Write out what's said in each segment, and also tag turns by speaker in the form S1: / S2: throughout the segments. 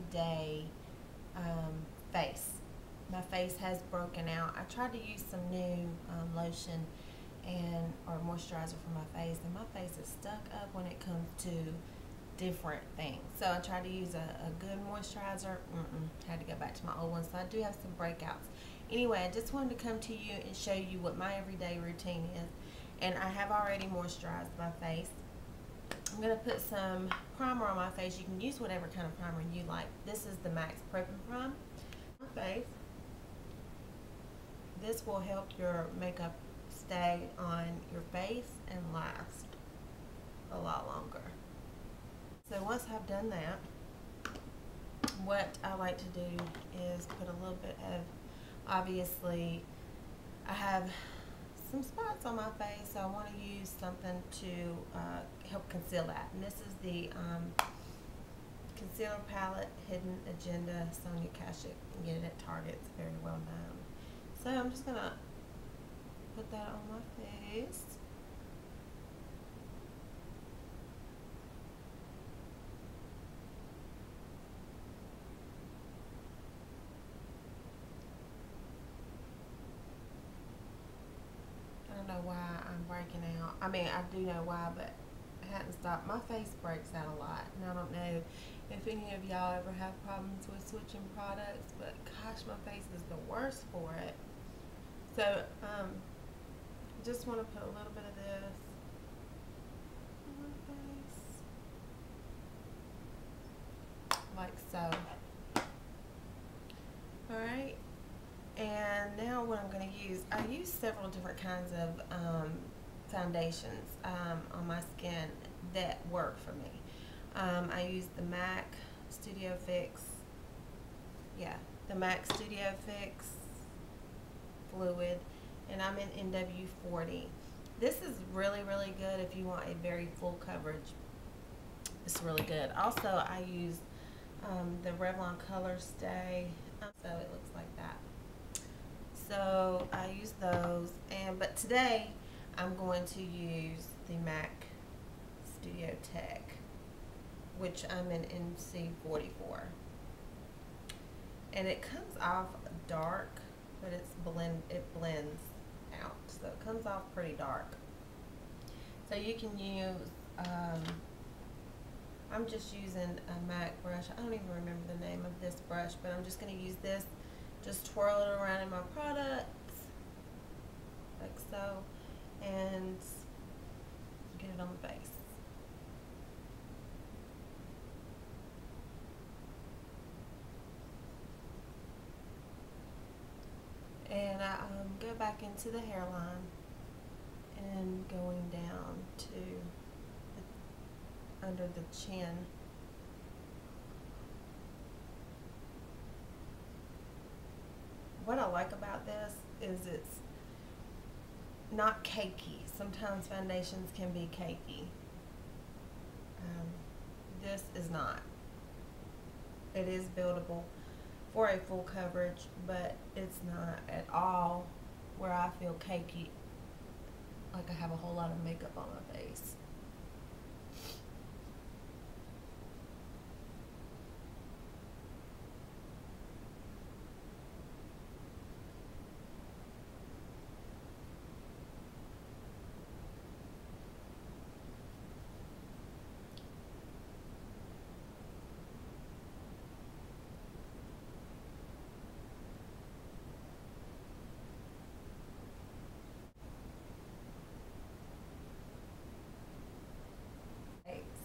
S1: everyday face. My face has broken out. I tried to use some new lotion and or moisturizer for my face, and my face is stuck up when it comes to different things. So I tried to use a good moisturizer. Had to go back to my old one. So I do have some breakouts. Anyway, I just wanted to come to you and show you what my everyday routine is. And I have already moisturized my face. I'm going to put some primer on my face. You can use whatever kind of primer you like. This is the Max Prep and Prime. My face. This will help your makeup stay on your face and last a lot longer. So once I've done that, what I like to do is put a little bit of, obviously, I have some spots on my face, so I want to use something to help conceal that. And this is the concealer palette, Hidden Agenda, Sonia Kashuk. You can get it at Target. It's very well known. So I'm just going to put that on my face. I don't know why I'm breaking out. I mean, I do know why, but I hadn't stopped. My face breaks out a lot, and I don't know if any of y'all ever have problems with switching products, but gosh, my face is the worst for it. So, just want to put a little bit of this on my face, like so. Alright, and now what I'm going to use, I use several different kinds of foundations on my skin that work for me. I use the MAC Studio Fix, the MAC Studio Fix Fluid, and I'm in NW40. This is really, really good if you want a very full coverage. It's really good. Also, I use the Revlon Color Stay, so it looks like that. So I use those, but today I'm going to use the MAC Studio Tech, which I'm in NC44, and it comes off dark, but it blends out, so it comes off pretty dark. So you can use I'm just using a MAC brush. I don't even remember the name of this brush, but I'm just going to use this, just twirl it around in my products like so, and get it on the face. And I go back into the hairline and going down to under the chin. What I like about this is it's not cakey. Sometimes foundations can be cakey. This is not. It is buildable for a full coverage, but it's not at all where I feel cakey, like I have a whole lot of makeup on my face.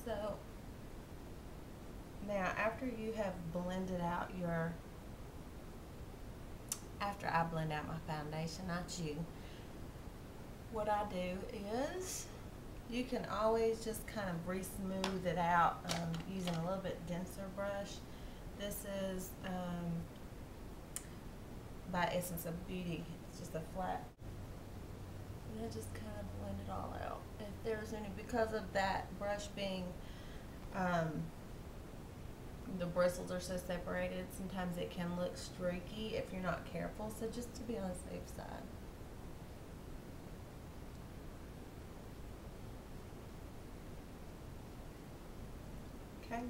S1: So now after you have blended out your, after I blend out my foundation, not you, what I do is, you can always just kind of re-smooth it out using a little bit denser brush. This is by Essence of Beauty. It's just a flat. And I just kind of blend it all out. If there's any, because of that brush being, the bristles are so separated, sometimes it can look streaky if you're not careful. So just to be on the safe side. Okay.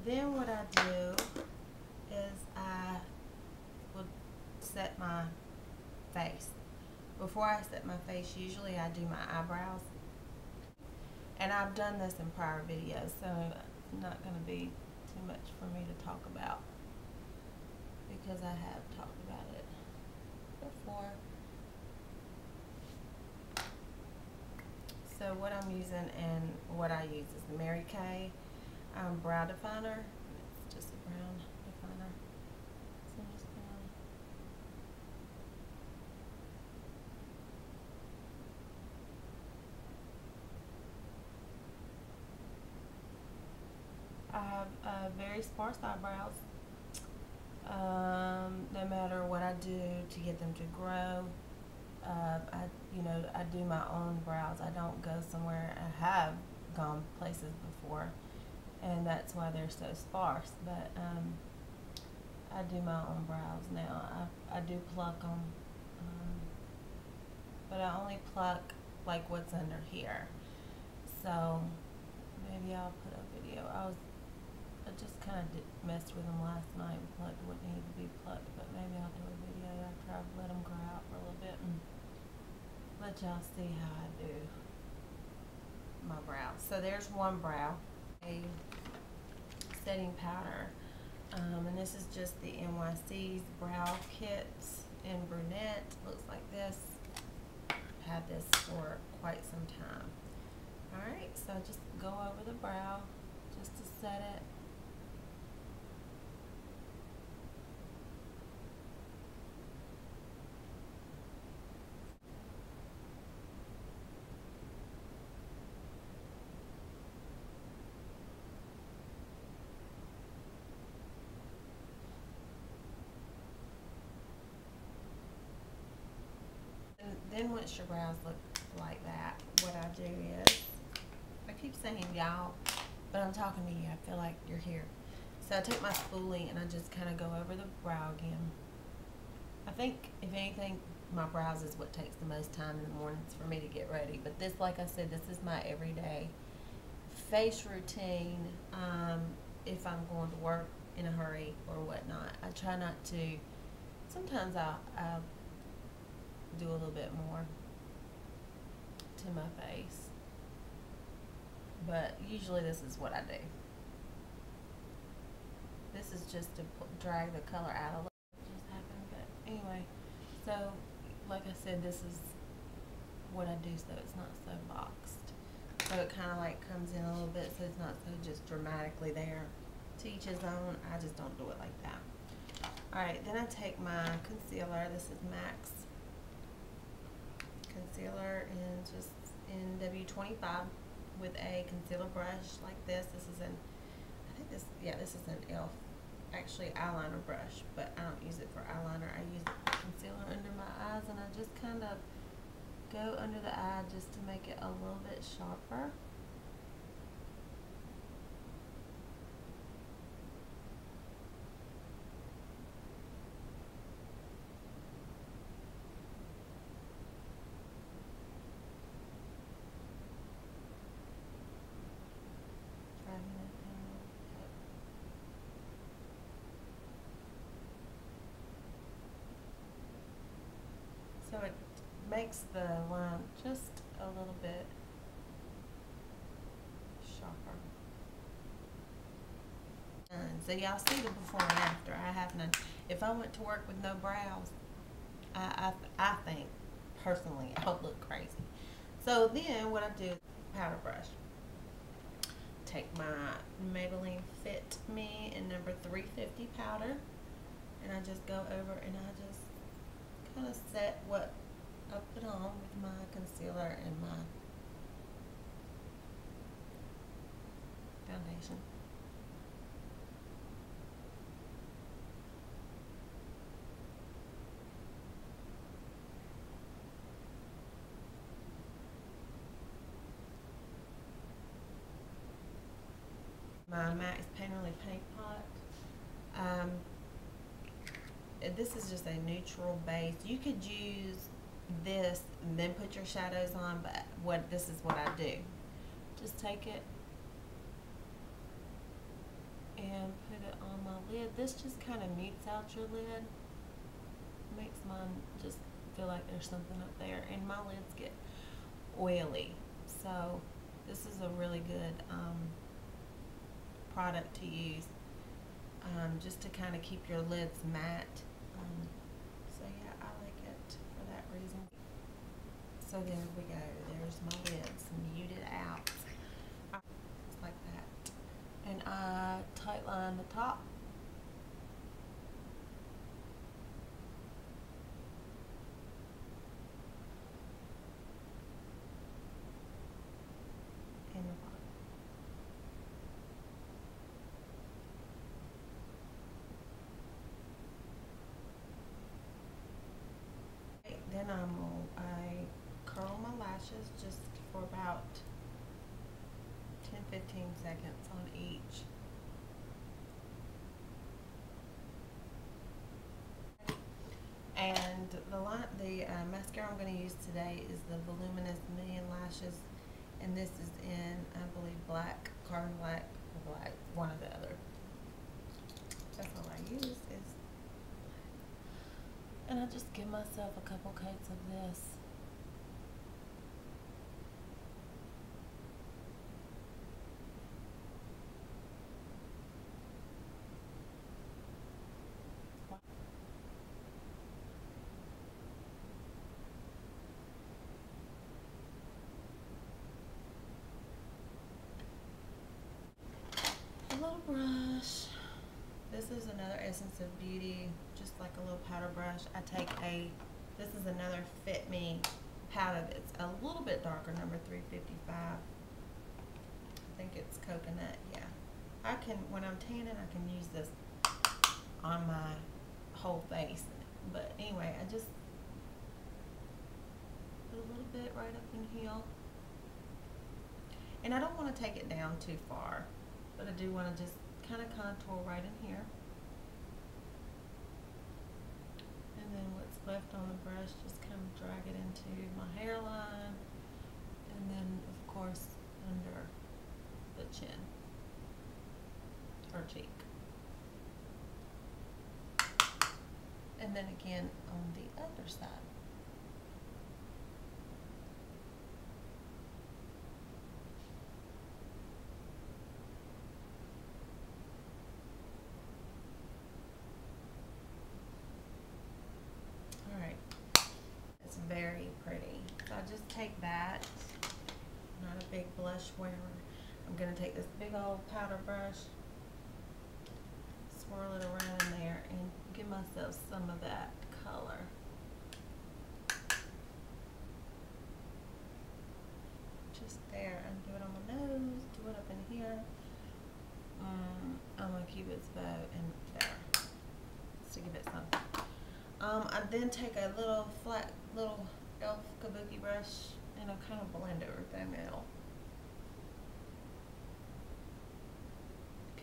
S1: Then what I do is I will set my face. Before I set my face, usually I do my eyebrows. And I've done this in prior videos, so it's not going to be too much for me to talk about because I have talked about it before. So what I'm using and what I use is the Mary Kay brow definer. It's just a brown definer. So I'm just gonna, I have very sparse eyebrows. No matter what I do to get them to grow, I do my own brows. I don't go somewhere. I have gone places before, and that's why they're so sparse. But I do my own brows now. I do pluck them, but I only pluck like what's under here. So maybe I'll put a video. I just kind of messed with them last night and plucked what needed to be plucked, but maybe I'll do a video after I've let them grow out for a little bit and let y'all see how I do my brows. So there's one brow, a setting powder, and this is just the NYC's brow kits in brunette. Looks like this. I've had this for quite some time. Alright, so just go over the brow just to set it. Then once your brows look like that, what I do is, I keep saying y'all, but I'm talking to you. I feel like you're here. So I take my spoolie and I just kind of go over the brow again. I think, if anything, my brows is what takes the most time in the mornings for me to get ready. But this, like I said, this is my everyday face routine. If I'm going to work in a hurry or whatnot, I try not to. Sometimes I'll do a little bit more to my face, but usually this is what I do. This is just to drag the color out a little. It just happened, but anyway, so like I said, this is what I do so it's not so boxed. So it kind of like comes in a little bit, so it's not so just dramatically there. To each his own. I just don't do it like that. Alright, then I take my concealer. This is MAC's concealer in W25 with a concealer brush like this. This is this is an e.l.f. actually eyeliner brush, but I don't use it for eyeliner. I use concealer under my eyes, and I just kind of go under the eye just to make it a little bit sharper. So it makes the line just a little bit sharper. So y'all see the before and after. I have none. If I went to work with no brows, I think personally I would look crazy. So then what I do is powder brush. Take my Maybelline Fit Me in number 350 powder, and I just go over and I just kind of set what I put on with my concealer and my foundation. My MAC's Painterly Paint Pot. This is just a neutral base. You could use this and then put your shadows on, but this is what I do. Just take it and my lid. This just kind of mutes out your lid. Makes mine just feel like there's something up there, and my lids get oily. So this is a really good product to use, just to kind of keep your lids matte. So yeah, I like it for that reason. So there we go. There's my lids muted out. Just like that. And I tight line the top. And the bottom. Okay, then I curl my lashes just for about 10-15 seconds on each. And the mascara I'm going to use today is the Voluminous Million Lashes, and this is in, I believe, black, carbon black, or black, one or the other. That's all I use is, and I just give myself a couple coats of this. A little brush. This is another Essence of Beauty, just like a little powder brush. This is another Fit Me powder. It's a little bit darker, number 355. I think it's coconut, yeah. When I'm tanning, I can use this on my whole face. But anyway, I just put a little bit right up in here. And I don't want to take it down too far, but I do want to just kind of contour right in here. And then what's left on the brush, just kind of drag it into my hairline. And then, of course, under the chin or cheek. And then again on the other side. Alright, it's very pretty. So I just take that, not a big blush wearer. I'm going to take this big old powder brush, swirl it around in there, and give myself some of that color. Just there, and do it on my nose, do it up in here. I'm going to keep its bow and there, just to give it something. I then take a little flat, little e.l.f. kabuki brush, and I'll kind of blend everything out.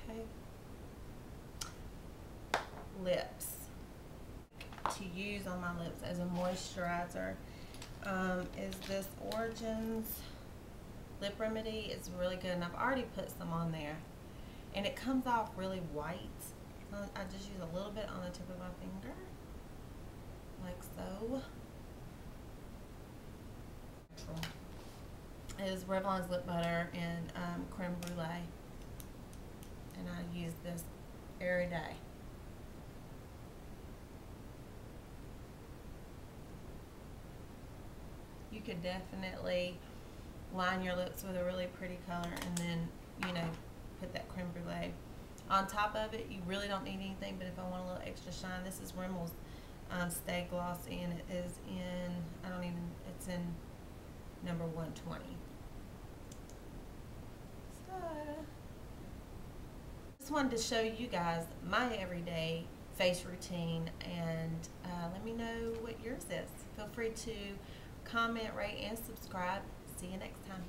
S1: Okay. Lips. To use on my lips as a moisturizer is this Origins Lip Remedy. It's really good, and I've already put some on there, and it comes off really white. I just use a little bit on the tip of my finger, like so. It is Revlon's lip butter and creme brulee, and I use this every day. You could definitely line your lips with a really pretty color, and then, you know, put that creme brulee on top of it. You really don't need anything, but if I want a little extra shine, this is Rimmel's Stay Glossy, and it is in, it's in number 120. So, just wanted to show you guys my everyday face routine, and let me know what yours is. Feel free to comment, rate, and subscribe. See you next time.